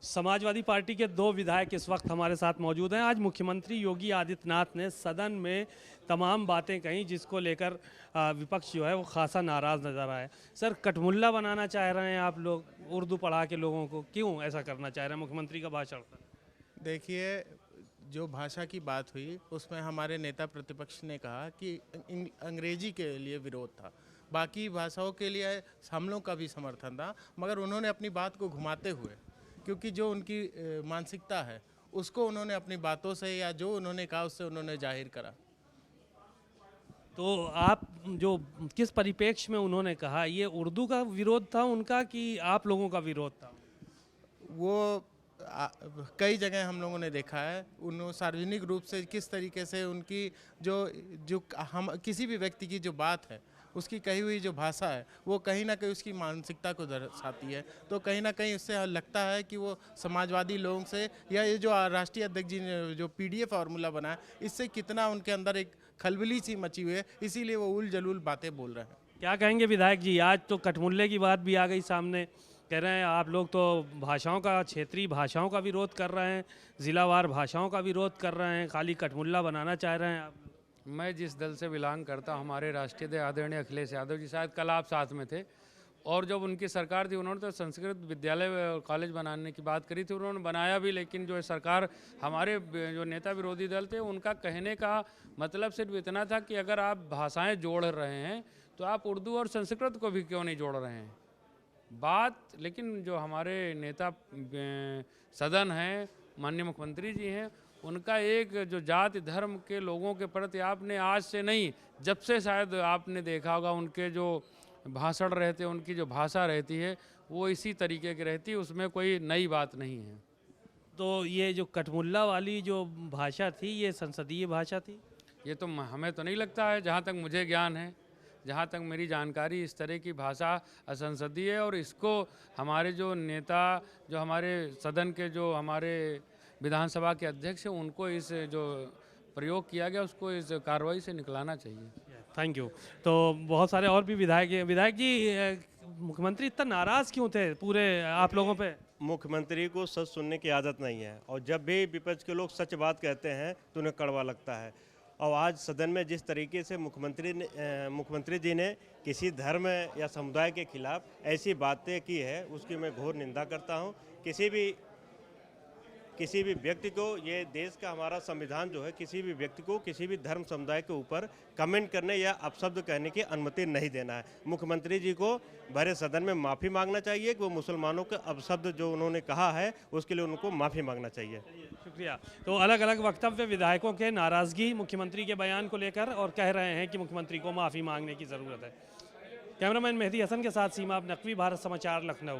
Samajwadi party के दो विधायक इस वक्त हमारे साथ मौजूद हैं। आज मुख्यमंत्री योगी आदित्यनाथ ने सदन में तमाम बातें कहीं जिसको लेकर विपक्ष जो है वो खासा नाराज़ नज़र आया। सर, कठमुल्ला बनाना चाह रहे हैं आप लोग, उर्दू पढ़ा के लोगों को क्यों ऐसा करना चाह रहे हैं मुख्यमंत्री का भाषण? देखिए, जो भाषा की बात हुई उसमें हमारे नेता प्रतिपक्ष ने कहा कि अंग्रेजी के लिए विरोध था, बाकी भाषाओं के लिए हम लोग का भी समर्थन था, मगर उन्होंने अपनी बात को घुमाते हुए, क्योंकि जो उनकी मानसिकता है उसको उन्होंने अपनी बातों से या जो उन्होंने कहा उससे उन्होंने जाहिर करा। तो आप जो किस परिप्रेक्ष्य में उन्होंने कहा, ये उर्दू का विरोध था उनका कि आप लोगों का विरोध था? वो कई जगह हम लोगों ने देखा है उन्होंने सार्वजनिक रूप से किस तरीके से उनकी जो जो हम किसी भी व्यक्ति की जो बात है उसकी कही हुई जो भाषा है वो कहीं ना कहीं उसकी मानसिकता को दर्शाती है। तो कहीं ना कहीं उससे लगता है कि वो समाजवादी लोगों से या ये जो राष्ट्रीय अध्यक्ष जी ने जो पीडीए फार्मूला बनाया इससे कितना उनके अंदर एक खलबली सी मची हुई है, इसीलिए वो उल जलूल बातें बोल रहे हैं। क्या कहेंगे विधायक जी, आज तो कठमुल्ले की बात भी आ गई सामने, कह रहे हैं आप लोग तो भाषाओं का, क्षेत्रीय भाषाओं का विरोध कर रहे हैं, जिलावार भाषाओं का विरोध कर रहे हैं, खाली कठमुल्ला बनाना चाह रहे हैं आप। मैं जिस दल से बिलोंग करता हूँ, हमारे राष्ट्रीय अध्यक्ष आदरणीय अखिलेश यादव जी, शायद कल आप साथ में थे, और जब उनकी सरकार थी उन्होंने तो संस्कृत विद्यालय और कॉलेज बनाने की बात करी थी, उन्होंने बनाया भी, लेकिन जो सरकार, हमारे जो नेता विरोधी दल थे उनका कहने का मतलब सिर्फ इतना था कि अगर आप भाषाएं जोड़ रहे हैं तो आप उर्दू और संस्कृत को भी क्यों नहीं जोड़ रहे हैं बात। लेकिन जो हमारे नेता सदन हैं, माननीय मुख्यमंत्री जी हैं, उनका एक जो जाति धर्म के लोगों के प्रति, आपने आज से नहीं, जब से शायद आपने देखा होगा उनके जो भाषण रहते हैं, उनकी जो भाषा रहती है वो इसी तरीके की रहती है, उसमें कोई नई बात नहीं है। तो ये जो कठमुल्ला वाली जो भाषा थी ये संसदीय भाषा थी? ये तो हमें तो नहीं लगता है, जहाँ तक मुझे ज्ञान है, जहाँ तक मेरी जानकारी, इस तरह की भाषा असंसदीय है। और इसको हमारे जो नेता, जो हमारे सदन के, जो हमारे विधानसभा के अध्यक्ष हैं, उनको इस जो प्रयोग किया गया उसको इस कार्रवाई से निकलाना चाहिए। Thank you. तो बहुत सारे और भी विधायक हैं। विधायक जी, मुख्यमंत्री इतना नाराज़ क्यों थे पूरे आप लोगों पे? मुख्यमंत्री को सच सुनने की आदत नहीं है, और जब भी विपक्ष के लोग सच बात कहते हैं तो उन्हें कड़वा लगता है। और आज सदन में जिस तरीके से मुख्यमंत्री जी ने किसी धर्म या समुदाय के खिलाफ ऐसी बातें की है उसकी मैं घोर निंदा करता हूं। किसी भी व्यक्ति को, ये देश का हमारा संविधान जो है, किसी भी व्यक्ति को किसी भी धर्म समुदाय के ऊपर कमेंट करने या अपशब्द कहने की अनुमति नहीं देना है। मुख्यमंत्री जी को भरे सदन में माफ़ी मांगना चाहिए कि वो मुसलमानों के अपशब्द जो उन्होंने कहा है उसके लिए उनको माफ़ी मांगना चाहिए। शुक्रिया। तो अलग अलग वक्तव्य विधायकों के, नाराज़गी मुख्यमंत्री के बयान को लेकर, और कह रहे हैं कि मुख्यमंत्री को माफ़ी मांगने की ज़रूरत है। कैमरामैन मेहदी हसन के साथ सीमा नकवी, भारत समाचार, लखनऊ।